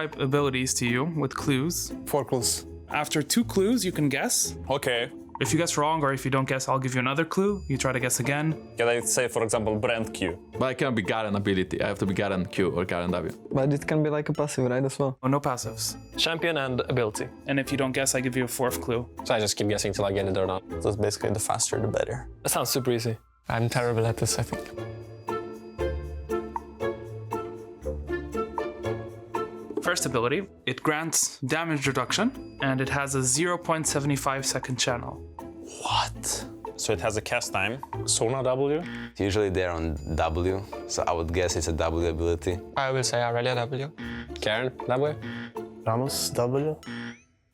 Type abilities to you with clues. 4 clues. After 2 clues, you can guess. Okay. If you guess wrong or if you don't guess, I'll give you another clue. You try to guess again. Can I say, for example, brand Q? But I can't be Garen ability. I have to be Garen Q or Garen W. But it can be like a passive, right, as well? Oh, no passives. Champion and ability. And if you don't guess, I give you a 4th clue. So I just keep guessing till I get it or not. So it's basically the faster, the better. That sounds super easy. I'm terrible at this, I think. First ability, it grants damage reduction, and it has a 0.75 second channel. What? So it has a cast time. Sona W? Usually they're on W, so I would guess it's a W ability. I will say Aurelia W. Karen W. Ramos W.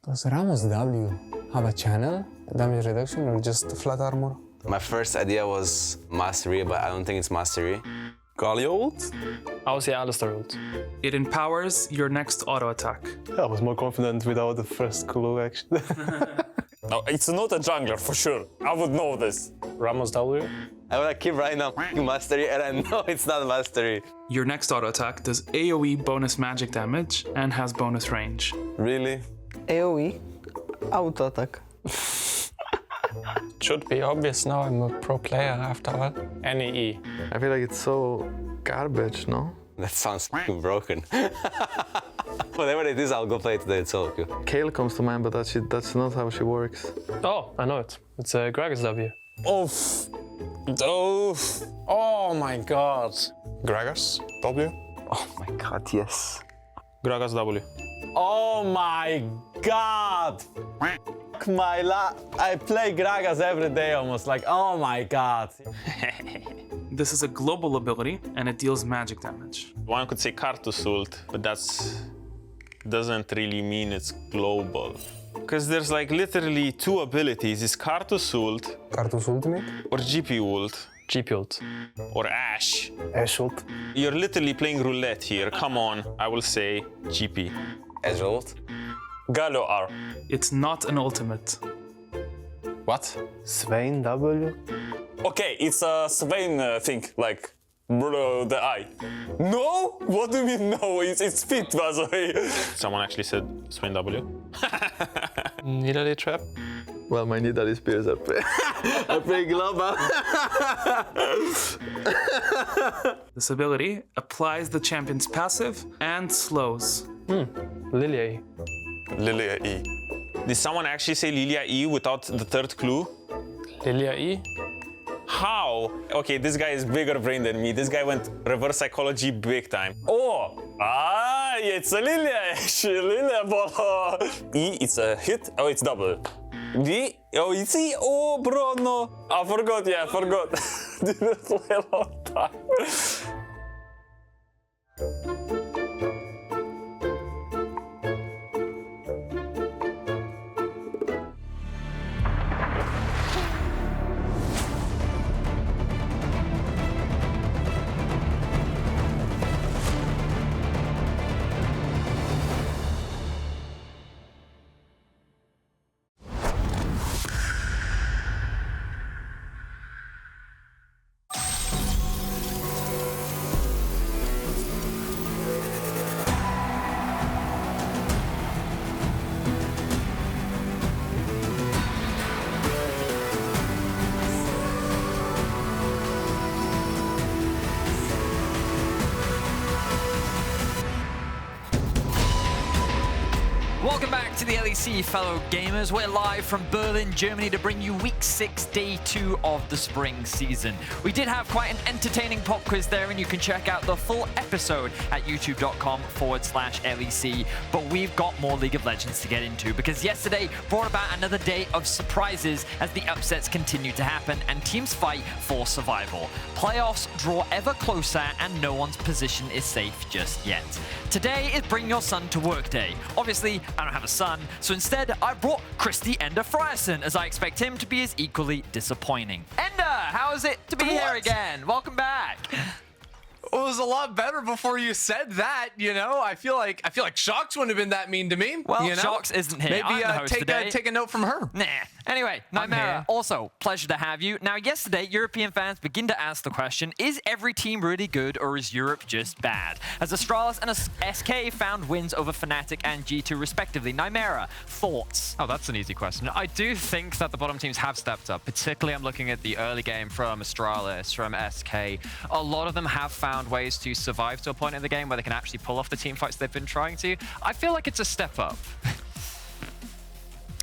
Does Ramos W have a channel, damage reduction, or just flat armor? My first idea was Mastery, but I don't think it's Mastery. Galio ult? I would say Alistar ult. It empowers your next auto attack. I was more confident without the first clue, actually. No, it's not a jungler for sure. I would know this. Ramos W. I wanna keep writing down Mastery, and I know it's not Mastery. Your next auto attack does AoE bonus magic damage and has bonus range. Really? AoE, auto attack. Should be obvious now, I'm a pro player after all. NEE. I feel like it's so garbage, no? That sounds fucking broken. Whatever it is, I'll go play today at solo queue. Kale comes to mind, but that's not how she works. Oh, I know it. It's a Gragas W. Oof. Oof. Oh my god. Gragas W. Oh my god, yes. Gragas W. Oh my god! I play Gragas every day almost, like, oh my god. This is a global ability, and it deals magic damage. One could say Kartus ult, but that's doesn't really mean it's global. Because there's like literally 2 abilities. It's Kartus ult Kartus ultimate? or GP ult GP ult. or Ashe. Ashe ult. You're literally playing roulette here. Come on, I will say GP. Ezreal ult? Galio R. It's not an ultimate. What? Swain W. Okay, it's a Swain thing, like bro, the eye. No? What do you mean no? It's fit, by the way. Someone actually said Swain W. Nidalee trap. Well, my Nidalee spears are pretty global. This ability applies the champion's passive and slows. Lilia E. Lilia E. Did someone actually say Lilia E without the 3rd clue? Lilia E? How? Okay, this guy is bigger brain than me. This guy went reverse psychology big time. Oh! Ah, it's a Lilia actually. Lilia ball. E, it's a hit. Oh, it's double. D, oh, it's E. Oh, bro, no. I forgot, yeah, I forgot. Didn't play a long time. Welcome back to the LEC, fellow gamers. We're live from Berlin, Germany to bring you week 6, day 2 of the spring season. We did have quite an entertaining pop quiz there, and you can check out the full episode at youtube.com/LEC. But we've got more League of Legends to get into, because yesterday brought about another day of surprises as the upsets continue to happen and teams fight for survival. Playoffs draw ever closer and no one's position is safe just yet. Today is Bring Your Son to Work Day. Obviously, I don't have a son, so instead I brought Christy Ender Frierson, as I expect him to be as equally disappointing. Ender, how is it to be here again? Welcome back. was a lot better before you said that, you know? I feel like Shox wouldn't have been that mean to me. Well, you know? Shox isn't here. Maybe I'm the host today. take a note from her. Nah. Anyway, Nightmare, also, pleasure to have you. Now, yesterday, European fans begin to ask the question, is every team really good or is Europe just bad? As Astralis and SK found wins over Fnatic and G2 respectively. Nightmare, thoughts? Oh, that's an easy question. I do think that the bottom teams have stepped up. Particularly, I'm looking at the early game from Astralis, from SK. A lot of them have found ways to survive to a point in the game where they can actually pull off the team fights they've been trying to. I feel like it's a step up.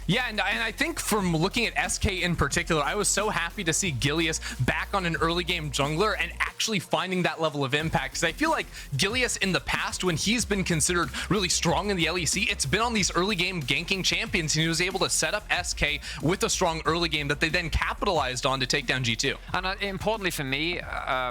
Yeah, and I think from looking at SK in particular, I was so happy to see Gilius back on an early game jungler and actually finding that level of impact. Because I feel like Gilius in the past, when he's been considered really strong in the LEC, it's been on these early game ganking champions, and he was able to set up SK with a strong early game that they then capitalized on to take down G2. And importantly for me,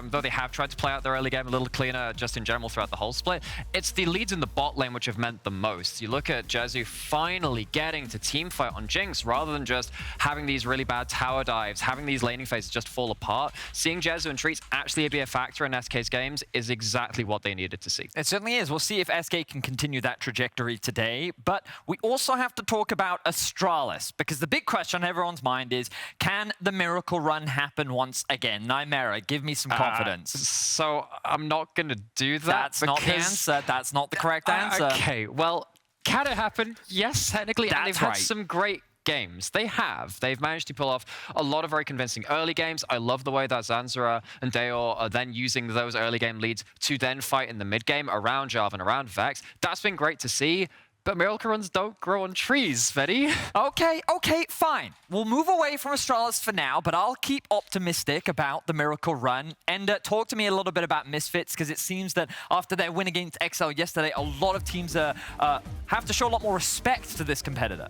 though they have tried to play out their early game a little cleaner just in general throughout the whole split, it's the leads in the bot lane which have meant the most. You look at Jezu finally getting to teamfight on Jinx rather than just having these really bad tower dives, having these laning phases just fall apart. Seeing Jezu and Treats actually be a factor in SK's games is exactly what they needed to see. It certainly is. We'll see if SK can continue that trajectory today, but we also have to talk about Astralis, because the big question on everyone's mind is, can the miracle run happen once again? Nightmare, give me some confidence. So I'm not going to do that. That's not the answer. That's not the correct answer. Okay, well, can it happen? Yes, technically. That's and they've had some great games. They have. They've managed to pull off a lot of very convincing early games. I love the way that Zanzara and Deor are then using those early game leads to then fight in the mid game around Jarvan, around Vex. That's been great to see. But miracle runs don't grow on trees, Sveti. Okay, fine. We'll move away from Astralis for now, but I'll keep optimistic about the miracle run. And talk to me a little bit about Misfits, because it seems that after their win against XL yesterday, a lot of teams have to show a lot more respect to this competitor.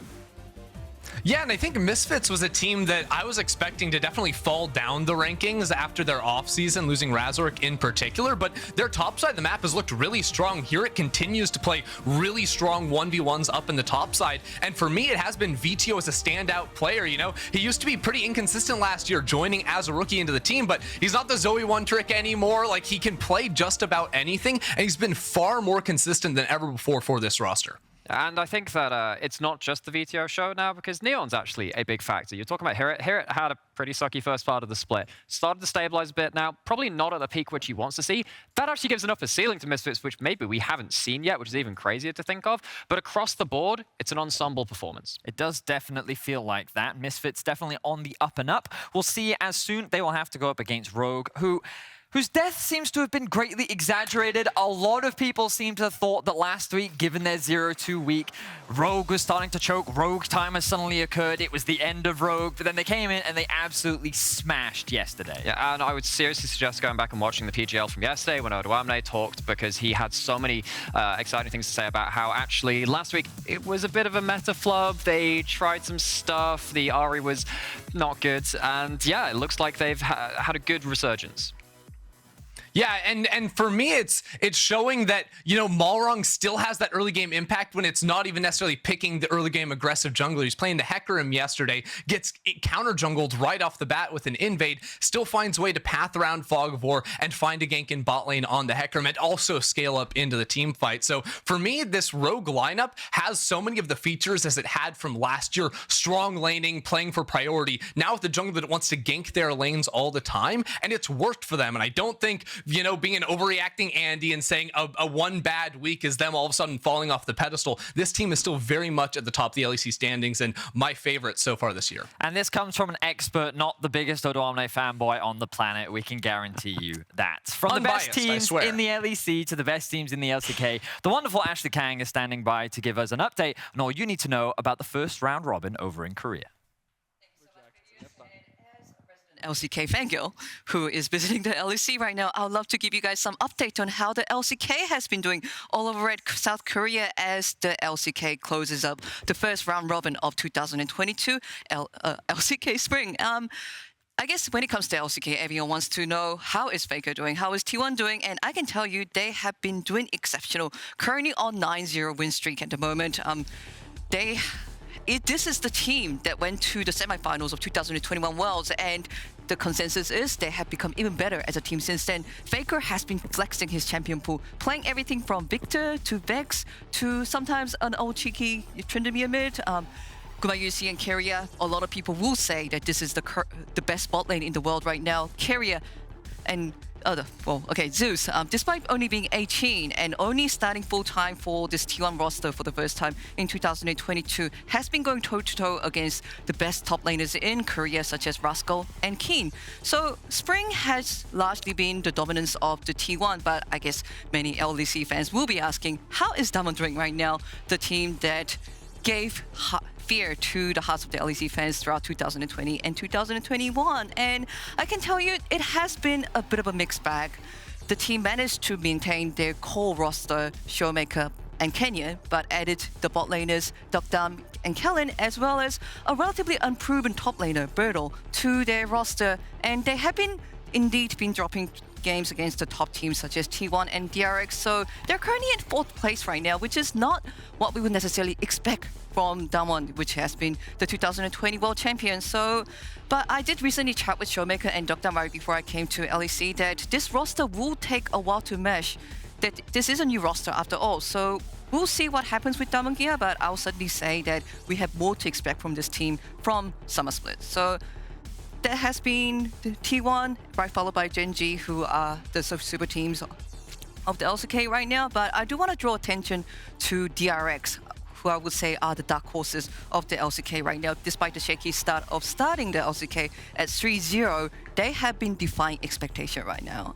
Yeah, and I think Misfits was a team that I was expecting to definitely fall down the rankings after their offseason, losing Razork in particular, but their top side of the map has looked really strong. Here it continues to play really strong 1v1s up in the top side, and for me, it has been Vito as a standout player, you know? He used to be pretty inconsistent last year, joining as a rookie into the team, but he's not the Zoe one trick anymore. Like, he can play just about anything, and he's been far more consistent than ever before for this roster. And I think that it's not just the VTO show now, because Neon's actually a big factor. You're talking about Hirit. Hirit had a pretty sucky first part of the split. Started to stabilize a bit now, probably not at the peak which he wants to see. That actually gives enough of a ceiling to Misfits, which maybe we haven't seen yet, which is even crazier to think of. But across the board, it's an ensemble performance. It does definitely feel like that. Misfits definitely on the up and up. We'll see as soon. They will have to go up against Rogue, whose death seems to have been greatly exaggerated. A lot of people seem to have thought that last week, given their 0-2 week, Rogue was starting to choke. Rogue time has suddenly occurred. It was the end of Rogue, but then they came in and they absolutely smashed yesterday. Yeah, and I would seriously suggest going back and watching the PGL from yesterday when Odoamne talked, because he had so many exciting things to say about how actually last week it was a bit of a meta flub. They tried some stuff. The Ahri was not good. And yeah, it looks like they've had a good resurgence. Yeah, and for me, it's showing that, you know, Malrong still has that early game impact when it's not even necessarily picking the early game aggressive jungler. He's playing the Hecarim yesterday, gets counter jungled right off the bat with an invade, still finds a way to path around Fog of War and find a gank in bot lane on the Hecarim and also scale up into the team fight. So for me, this Rogue lineup has so many of the features as it had from last year. Strong laning, playing for priority. Now with the jungler that wants to gank their lanes all the time, and it's worked for them. And I don't think, you know, being an overreacting Andy and saying a one bad week is them all of a sudden falling off the pedestal. This team is still very much at the top of the LEC standings and my favorite so far this year. And this comes from an expert, not the biggest Odoamne fanboy on the planet. We can guarantee you that. From Unbiased, the best teams in the LEC to the best teams in the LCK, the wonderful Ashley Kang is standing by to give us an update on all you need to know about the first round robin over in Korea. LCK fangirl who is visiting the LEC right now, I would love to give you guys some update on how the LCK has been doing all over at South Korea as the LCK closes up the first round robin of 2022 LCK Spring. I guess when it comes to LCK, everyone wants to know how is FLICKR doing, how is T1 doing, and I can tell you they have been doing exceptional. Currently on 9-0 win streak at the moment. They this is the team that went to the semifinals of 2021 Worlds, and the consensus is they have become even better as a team since then. FLICKR has been flexing his champion pool, playing everything from Victor to Vex to sometimes an old cheeky Tryndamere mid. Gumayusi and Keria, a lot of people will say that this is the best bot lane in the world right now. Keria and Zeus, despite only being 18 and only starting full-time for this T1 roster for the first time in 2022, has been going toe-to-toe against the best top laners in Korea, such as Rascal and Keen. So Spring has largely been the dominance of the T1, but I guess many LEC fans will be asking, how is Damwon doing right now, the team that gave fear to the hearts of the LEC fans throughout 2020 and 2021? And I can tell you, it has been a bit of a mixed bag. The team managed to maintain their core roster, Showmaker and Kenya, but added the bot laners, Dukdam and Kellen, as well as a relatively unproven top laner, Bertle, to their roster. And they have indeed been dropping games against the top teams such as T1 and DRX, so they're currently in 4th place right now, which is not what we would necessarily expect from Damwon, which has been the 2020 world champion. So, but I did recently chat with Showmaker and Dukdam right before I came to LEC that this roster will take a while to mesh, that this is a new roster after all. So we'll see what happens with Damwon Gia, but I'll certainly say that we have more to expect from this team from Summer Split. So that has been the T1, right followed by Genji, who are the super teams of the LCK right now. But I do want to draw attention to DRX, who I would say are the dark horses of the LCK right now. Despite the shaky start of starting the LCK at 3-0, they have been defying expectation right now.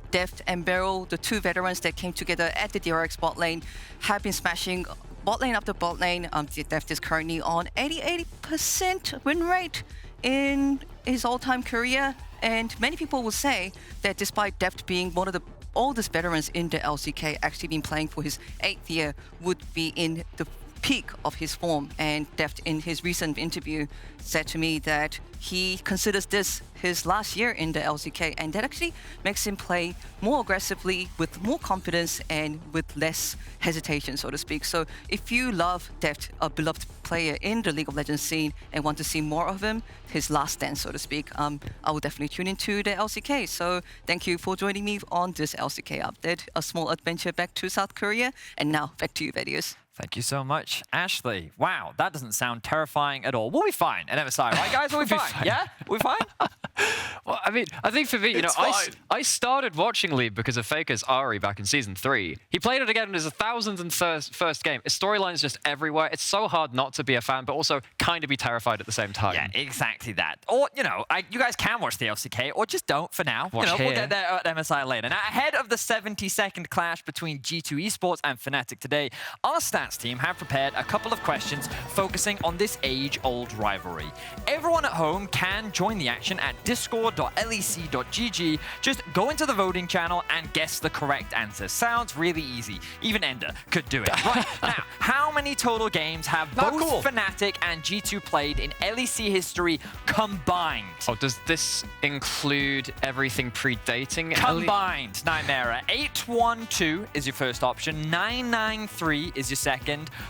Deft and Beryl, the two veterans that came together at the DRX bot lane, have been smashing bot lane after bot lane. Deft is currently on 80% win rate in his all-time career, and many people will say that despite Deft being one of the oldest veterans in the LCK, actually been playing for his 8th year, would be in the peak of his form. And Deft, in his recent interview, said to me that he considers this his last year in the LCK, and that actually makes him play more aggressively, with more confidence and with less hesitation, so to speak. So if you love Deft, a beloved player in the League of Legends scene, and want to see more of him, his last dance, so to speak, I will definitely tune into the LCK. So thank you for joining me on this LCK update, a small adventure back to South Korea. And now back to you, Vedius. Thank you so much, Ashley. Wow, that doesn't sound terrifying at all. We'll be fine at MSI, right, guys? We'll be fine. Yeah? We're fine? Well, I mean, I think for me, I started watching League because of FLICKR's Ari back in Season 3. He played it again in his 1,001st game. His storyline's just everywhere. It's so hard not to be a fan, but also kind of be terrified at the same time. Yeah, exactly that. Or, you guys can watch the LCK, or just don't for now. We'll get there at MSI later. Now, ahead of the 70-second clash between G2 Esports and Fnatic today, our stats team have prepared a couple of questions focusing on this age-old rivalry. Everyone at home can join the action at discord.lec.gg. Just go into the voting channel and guess the correct answer. Sounds really easy. Even Ender could do it. Right, now, how many total games have both Fnatic and G2 played in LEC history combined? Oh, does this include everything predating? Combined, Nightmare. 812 is your first option. 993 is your second.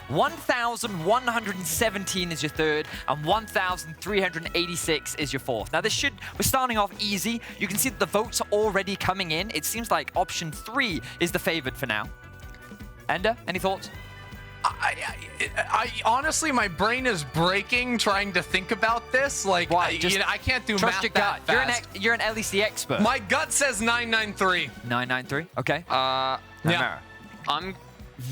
1,117 is your third. And 1,386 is your fourth. Now, we're starting off easy. You can see that the votes are already coming in. It seems like option 3 is the favorite for now. Ender, any thoughts? I honestly, my brain is breaking trying to think about this. Like, I can't do trust math your gut. that fast. You're an LEC expert. My gut says 993. 993. Okay. Yeah.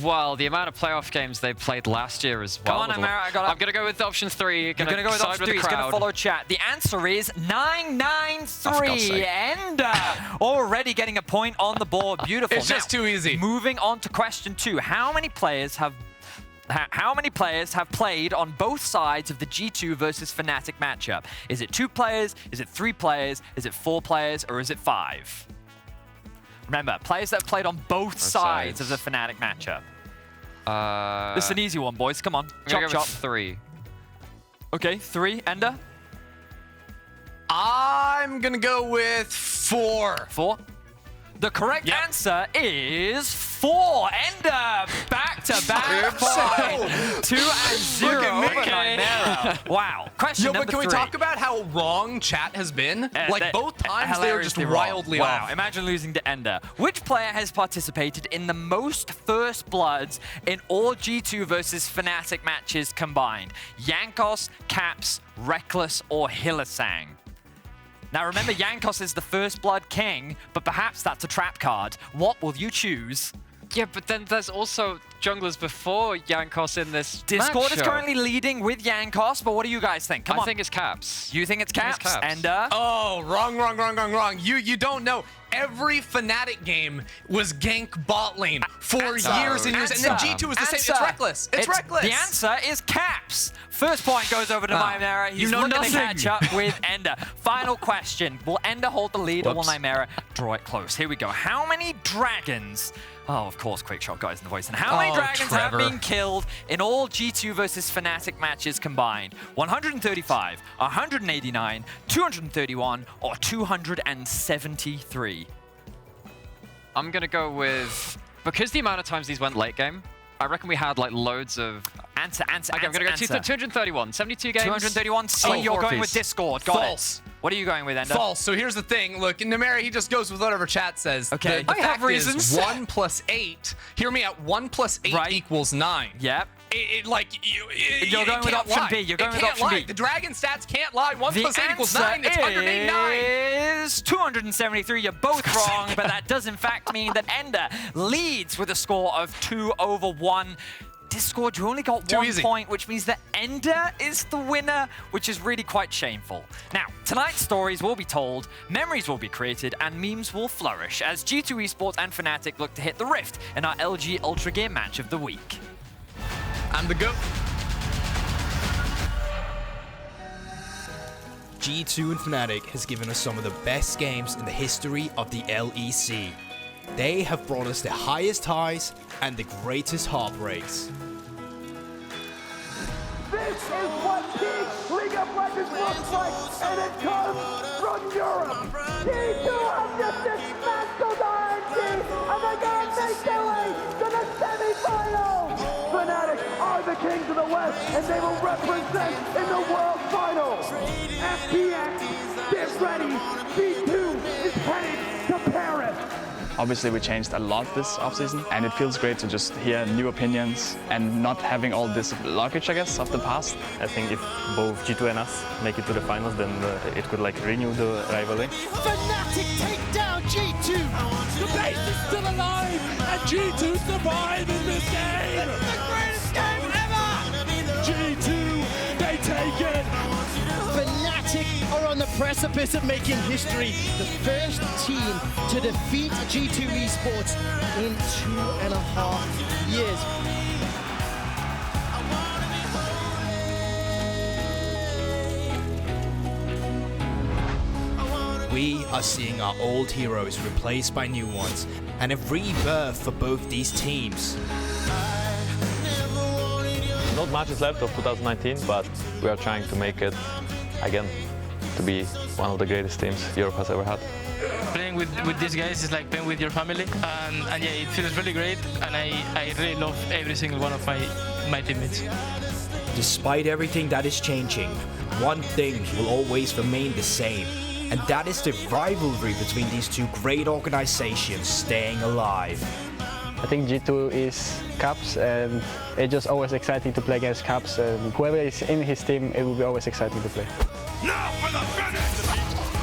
Well, the amount of playoff games they played last year as well. Come on, Amara, I'm going to go with option 3. You're going to go with option 3. It's going to follow chat. The answer is 993. Ender already getting a point on the board. Beautiful. It's just too easy. Moving on to question 2. How many players have played on both sides of the G2 versus Fnatic matchup? Is it 2 players? Is it 3 players? Is it 4 players? Or is it 5? Remember, players that have played on both sides of the Fnatic matchup. This is an easy one, boys. Come on. Chop, chop. 3. Okay, 3. Ender? I'm going to go with 4. 4? The correct answer is 4. Ender back back-to-back. 2-0 Look at me. over Nightmare. Wow. Question Yo, number but can we 3. talk about how wrong chat has been? Like both times they were just hilariously wrong. wildly wow. off. Imagine losing to Ender. Which player has participated in the most first bloods in all G2 versus Fnatic matches combined? Jankos, Caps, Reckless, or Hylissang? Now remember, Jankos is the first blood king, but perhaps that's a trap card. What will you choose? Yeah, but then there's also junglers before Jankos in this Discord is matchup. currently leading with Jankos, but what do you guys think? Come on. I think it's Caps. You think it's Caps? Caps. Ender? Oh, wrong. You don't know. Every Fnatic game was gank bot lane for years and years, and then G2 was the same. It's Reckless. It's Reckless. The answer is Caps. First point goes over to Nightmare. He's looking to catch up with Ender. Final question. Will Ender hold the lead or will Nightmare draw it close? Here we go. How many dragons... Oh, of course, quick shot guys in the voice. And how many dragons have been killed in all G2 versus Fnatic matches combined? 135, 189, 231, or 273? I'm going to go with... Because the amount of times these went late game, I reckon we had like loads of... Answer. Okay, I'm going to go 231. 72 games. 231. You're going with Discord. Got False. What are you going with, Ender? False. So here's the thing. Look, Nameri, he just goes with whatever chat says. Okay. The I have fact reasons. Is 1 + 8. Hear me out. 1 + 8 equals 9. Yep. You're going with option B. You're going with option B. The dragon stats can't lie. 1 + 8 equals 9. It's underneath 9. Is 273. You're both wrong, but that does in fact mean that Ender leads with a score of 2/1. Discord, you only got 1 point, which means that Ender is the winner, which is really quite shameful. Now, tonight's stories will be told, memories will be created, and memes will flourish as G2 Esports and Fnatic look to hit the rift in our LG Ultra Gear match of the week. I'm the GOAT. G2 and Fnatic has given us some of the best games in the history of the LEC. They have brought us the highest highs and the greatest heartbreaks. This is what Peak League of Legends looks like, and it comes from Europe. G2 have just dismantled RNG, and they're going to make their way to the semi-finals. Fnatic are the kings of the West, and they will represent in the World Finals. FPX, get ready. G2 is headed to Paris. Obviously, we changed a lot this offseason, and it feels great to just hear new opinions and not having all this luggage, I guess, of the past. I think if both G2 and us make it to the finals, then it could like renew the rivalry. Fnatic take down G2. The base is still alive, and G2 survive in this game. It's the greatest game ever. G2, they take it. Fnatic are on the precipice of making history. The first team to defeat G2 Esports in 2.5 years. We are seeing our old heroes replaced by new ones, and a rebirth for both these teams. Not much is left of 2019, but we are trying to make it again to be one of the greatest teams Europe has ever had. Playing with these guys is like playing with your family, and yeah, it feels really great, and I really love every single one of my teammates. Despite everything that is changing, one thing will always remain the same, and that is the rivalry between these two great organizations staying alive. I think G2 is Caps, and it's just always exciting to play against Caps, and whoever is in his team, it will be always exciting to play. Now for the finish!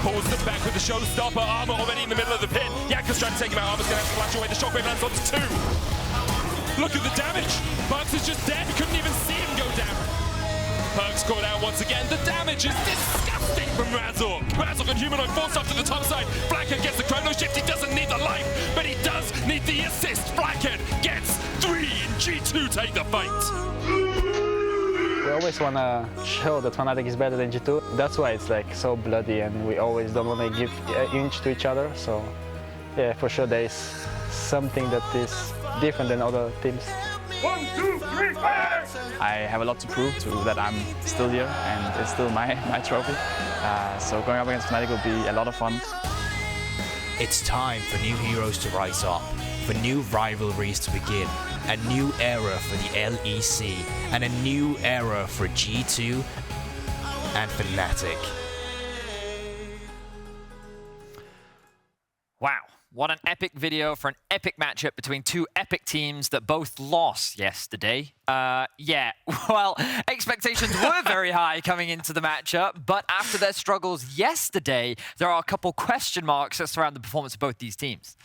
Pulls them back with the showstopper. Armor already in the middle of the pit. Jankos trying to take him out. Armor's going to have to flash away. The shockwave lands onto 2. Look at the damage. Perks is just dead. We couldn't even see him go down. Perks caught out once again. The damage is disgusting from Razork. Razork and Humanoid forced up to the top side. FLICKR gets the chrono shift. He doesn't need the life, but he does need the assist. FLICKR gets 3 and G2 take the fight. We always want to show that Fnatic is better than G2. That's why it's like so bloody, and we always don't want to give an inch to each other. So yeah, for sure there is something that is different than other teams. 1, 2, 3, fire! I have a lot to prove to that I'm still here, and it's still my trophy. So going up against Fnatic will be a lot of fun. It's time for new heroes to rise up, for new rivalries to begin. a new era for the LEC, and a new era for G2 and Fnatic. Wow. What an epic video for an epic matchup between two epic teams that both lost yesterday. Yeah, well, expectations were very high coming into the matchup, but after their struggles yesterday, there are a couple question marks that surround the performance of both these teams.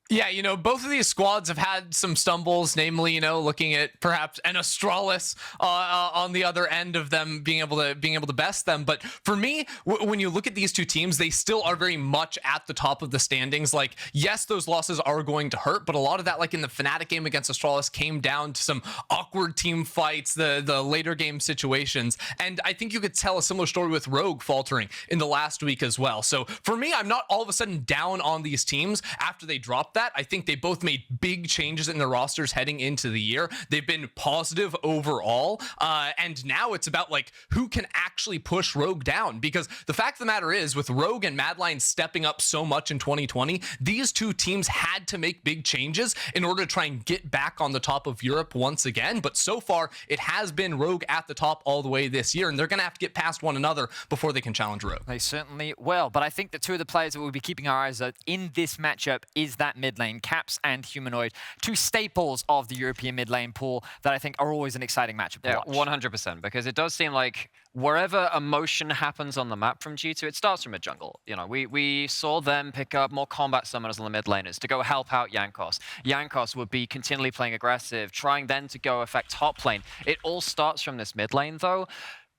Yeah, you know, both of these squads have had some stumbles, namely, you know, looking at perhaps an Astralis on the other end of them being able to best them. But for me, when you look at these two teams, they still are very much at the top of the standings. Like, yes, those losses are going to hurt, but a lot of that, like in the Fnatic game against Astralis, came down to some awkward team fights, the later game situations. And I think you could tell a similar story with Rogue faltering in the last week as well. So for me, I'm not all of a sudden down on these teams after they dropped that. I think they both made big changes in their rosters heading into the year. They've been positive overall. And now it's about like who can actually push Rogue down, because the fact of the matter is, with Rogue and Madline stepping up so much in 2020, these two teams had to make big changes in order to try and get back on the top of Europe once again. But so far, it has been Rogue at the top all the way this year, and they're going to have to get past one another before they can challenge Rogue. They certainly will, but I think that two of the players that we'll be keeping our eyes on in this matchup is that mid lane, Caps and Humanoid, two staples of the European mid lane pool that I think are always an exciting matchup to watch. 100%, because it does seem like wherever emotion happens on the map from G2, it starts from mid-jungle. You know, we saw them pick up more combat summoners on the mid laners to go help out Jankos. Jankos would be continually playing aggressive, trying then to go affect top lane. It all starts from this mid lane, though.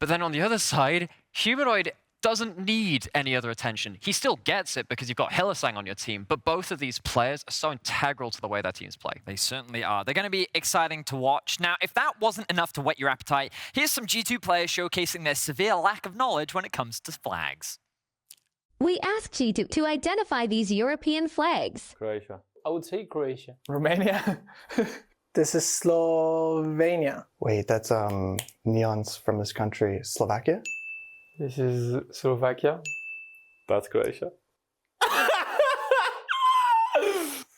But then on the other side, Humanoid doesn't need any other attention. He still gets it because you've got Hylissang on your team, but both of these players are so integral to the way their teams play. They certainly are. They're going to be exciting to watch. Now, if that wasn't enough to whet your appetite, here's some G2 players showcasing their severe lack of knowledge when it comes to flags. We asked G2 to identify these European flags. Croatia. I would say Croatia. Romania. This is Slovenia. Wait, that's neons from this country. Slovakia? This is Slovakia. That's Croatia.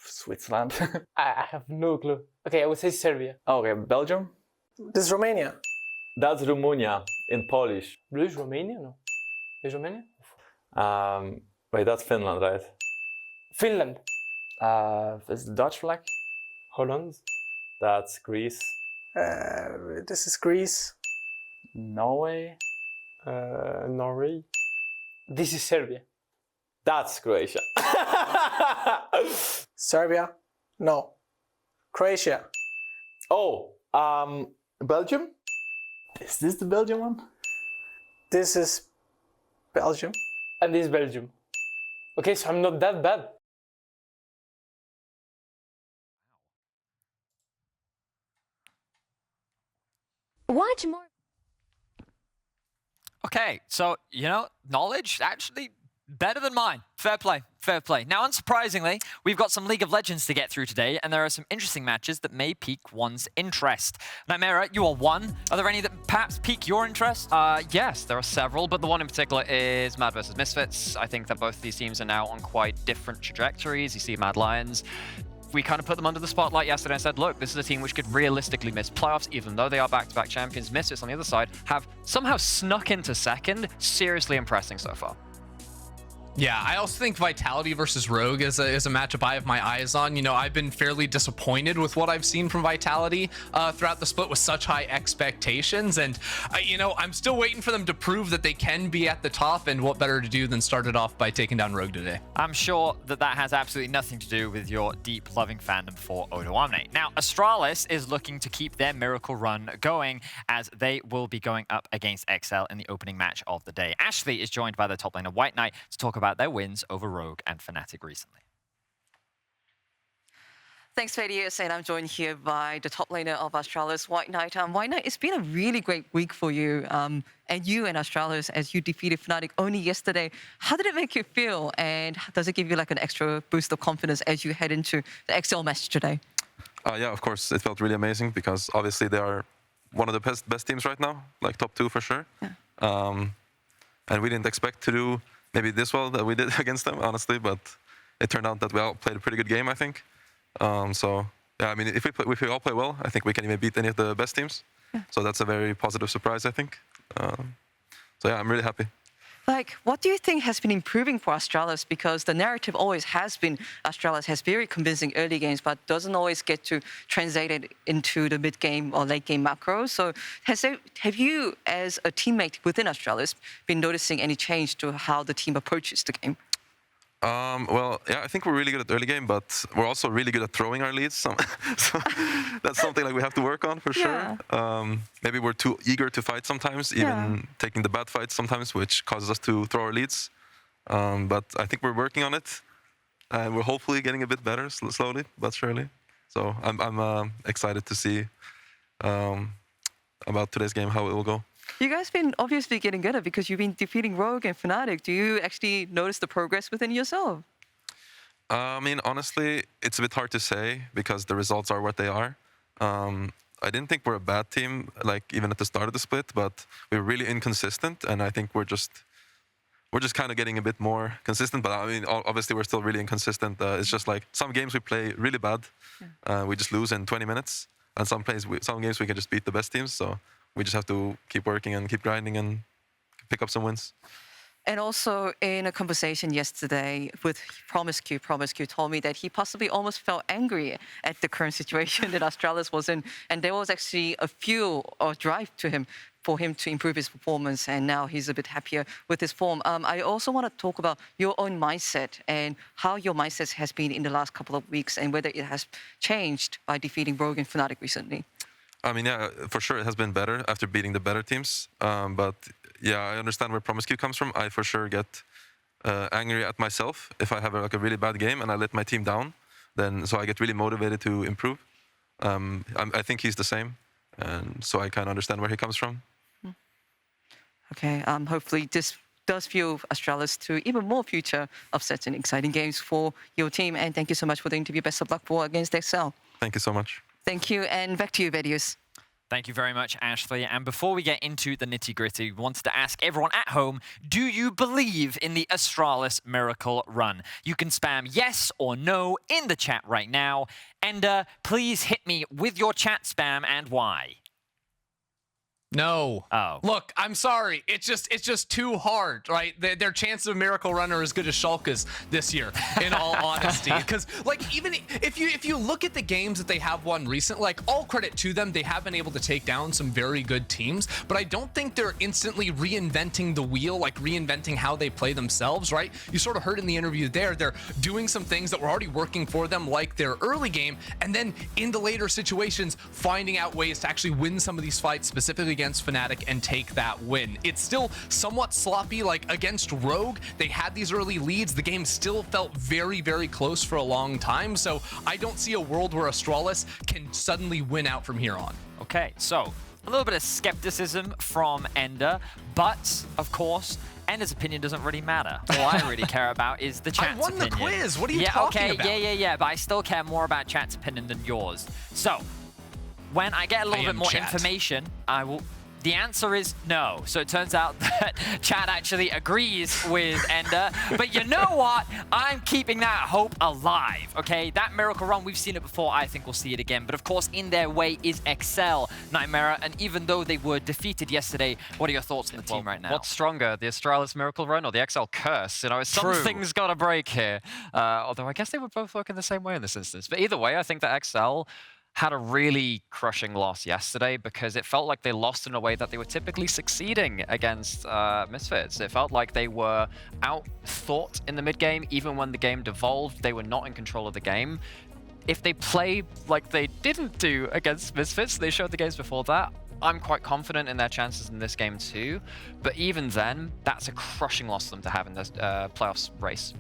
Switzerland. I have no clue. Okay, I would say Serbia. Okay, Belgium. This is Romania. That's Rumunia in Polish. Is Romania? No. Is Romania? Wait, that's Finland, right? Finland. Is the Dutch flag? Holland. That's Greece. This is Greece. Norway. Norway. This is Serbia. That's Croatia. Serbia? No. Croatia. Oh, Belgium? Is this the Belgium one? This is Belgium. And this is Belgium. Okay, so I'm not that bad. Watch more. Okay, so, you know, knowledge actually better than mine. Fair play, fair play. Now, unsurprisingly, we've got some League of Legends to get through today, and there are some interesting matches that may pique one's interest. Nightmare, you are one. Are there any that perhaps pique your interest? Yes, there are several, but the one in particular is Mad vs Misfits. I think that both of these teams are now on quite different trajectories. You see Mad Lions. We kind of put them under the spotlight yesterday and said, look, this is a team which could realistically miss playoffs, even though they are back-to-back champions. Misfits, on the other side, have somehow snuck into second, seriously impressing so far. Yeah, I also think Vitality versus Rogue is a matchup I have my eyes on. You know, I've been fairly disappointed with what I've seen from Vitality throughout the split with such high expectations. And, you know, I'm still waiting for them to prove that they can be at the top, and what better to do than start it off by taking down Rogue today. I'm sure that that has absolutely nothing to do with your deep, loving fandom for Odoamne. Now, Astralis is looking to keep their miracle run going as they will be going up against XL in the opening match of the day. Ashley is joined by their top laner, White Knight, to talk about their wins over Rogue and Fnatic recently. Thanks, Fadius, and I'm joined here by the top laner of Astralis, White Knight. White Knight, it's been a really great week for you, and Astralis, as you defeated Fnatic only yesterday. How did it make you feel, and does it give you like an extra boost of confidence as you head into the XL match today? Yeah, of course, it felt really amazing because obviously they are one of the best teams right now, like top 2 for sure. Yeah. And we didn't expect to do maybe this well that we did against them, honestly, but it turned out that we all played a pretty good game, I think. So yeah, I mean, if we all play well, I think we can even beat any of the best teams. So that's a very positive surprise, I think. So yeah, I'm really happy. Like, what do you think has been improving for Astralis? Because the narrative always has been Astralis has very convincing early games, but doesn't always get to translate it into the mid game or late game macros. So have you, as a teammate within Astralis, been noticing any change to how the team approaches the game? Well, yeah, I think we're really good at early game, but we're also really good at throwing our leads. So that's something like we have to work on for sure. Maybe we're too eager to fight sometimes, even taking the bad fights sometimes, which causes us to throw our leads. But I think we're working on it, and we're hopefully getting a bit better slowly but surely. So I'm excited to see about today's game, how it will go. You guys been obviously getting better because you've been defeating Rogue and Fnatic. Do you actually notice the progress within yourself? I mean, honestly, it's a bit hard to say because the results are what they are. I didn't think we're a bad team, like even at the start of the split, but we were really inconsistent, and I think we're just kind of getting a bit more consistent. But I mean, obviously, we're still really inconsistent. It's just like some games we play really bad, we just lose in 20 minutes, and some games we can just beat the best teams. So we just have to keep working and keep grinding and pick up some wins. And also, in a conversation yesterday with Promise Q told me that he possibly almost felt angry at the current situation that Astralis was in, and there was actually a fuel or drive to him for him to improve his performance, and now he's a bit happier with his form. I also want to talk about your own mindset and how your mindset has been in the last couple of weeks and whether it has changed by defeating Rogue and Fnatic recently. I mean, yeah, for sure it has been better after beating the better teams. But yeah, I understand where Promise Q comes from. I for sure get angry at myself if I have a really bad game and I let my team down. Then so I get really motivated to improve. I think he's the same, and so I kind of understand where he comes from. Okay, hopefully this does fuel Astralis to even more future upsets and exciting games for your team. And thank you so much for the interview. Best of luck for against XL. Thank you so much. Thank you, and back to you, Vedius. Thank you very much, Ashley. And before we get into the nitty-gritty, we wanted to ask everyone at home, do you believe in the Astralis miracle run? You can spam yes or no in the chat right now. And please hit me with your chat spam and why. No. Oh. Look, I'm sorry. It's just too hard, right? Their chances of Miracle Run are as good as Schalke's this year, in all honesty. Because, like, even if you look at the games that they have won recently, like, all credit to them, they have been able to take down some very good teams, but I don't think they're instantly reinventing the wheel, like reinventing how they play themselves, right? You sort of heard in the interview there, they're doing some things that were already working for them, like their early game, and then in the later situations, finding out ways to actually win some of these fights, specifically against Fnatic, and take that win. It's still somewhat sloppy, like against Rogue, they had these early leads, the game still felt very, very close for a long time, so I don't see a world where Astralis can suddenly win out from here on. Okay, so a little bit of skepticism from Ender, but of course, Ender's opinion doesn't really matter. All I really care about is the chat's opinion. I won the quiz, what are you talking about? Yeah, but I still care more about chat's opinion than yours. So, when I get a little bit more information, I will... The answer is no. So it turns out that chat actually agrees with Ender. But you know what? I'm keeping that hope alive, okay? That miracle run, we've seen it before. I think we'll see it again. But of course, in their way is XL, Nightmare. And even though they were defeated yesterday, what are your thoughts on the team right now? What's stronger, the Astralis miracle run or the XL curse? You know, something's got to break here. Although I guess they would both work in the same way in this instance. But either way, I think that XL had a really crushing loss yesterday because it felt like they lost in a way that they were typically succeeding against Misfits. It felt like they were out-thought in the mid-game. Even when the game devolved, they were not in control of the game. If they play like they didn't do against Misfits, they showed the games before that, I'm quite confident in their chances in this game too. But even then, that's a crushing loss for them to have in this playoffs race.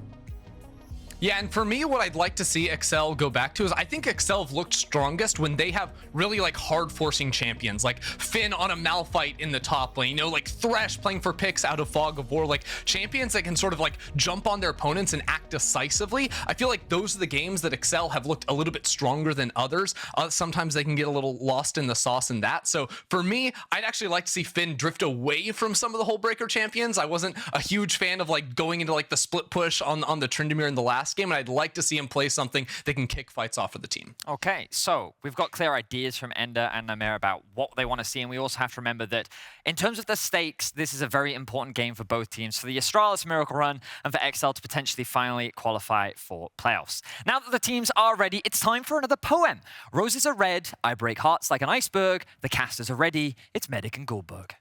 Yeah, and for me, what I'd like to see XL go back to is I think XL have looked strongest when they have really like hard forcing champions, like Finn on a Malphite in the top lane, you know, like Thresh playing for picks out of Fog of War, like champions that can sort of like jump on their opponents and act decisively. I feel like those are the games that XL have looked a little bit stronger than others. Sometimes they can get a little lost in the sauce in that. So for me, I'd actually like to see Finn drift away from some of the Hullbreaker champions. I wasn't a huge fan of like going into like the split push on the Tryndamere in the last last game, and I'd like to see him play something that can kick fights off for the team. Okay, so we've got clear ideas from Ender and Namer about what they want to see, and we also have to remember that in terms of the stakes, this is a very important game for both teams, for the Astralis Miracle Run and for XL to potentially finally qualify for playoffs. Now that the teams are ready, it's time for another poem. Roses are red, I break hearts like an iceberg, the casters are ready, it's Medic and Goldberg.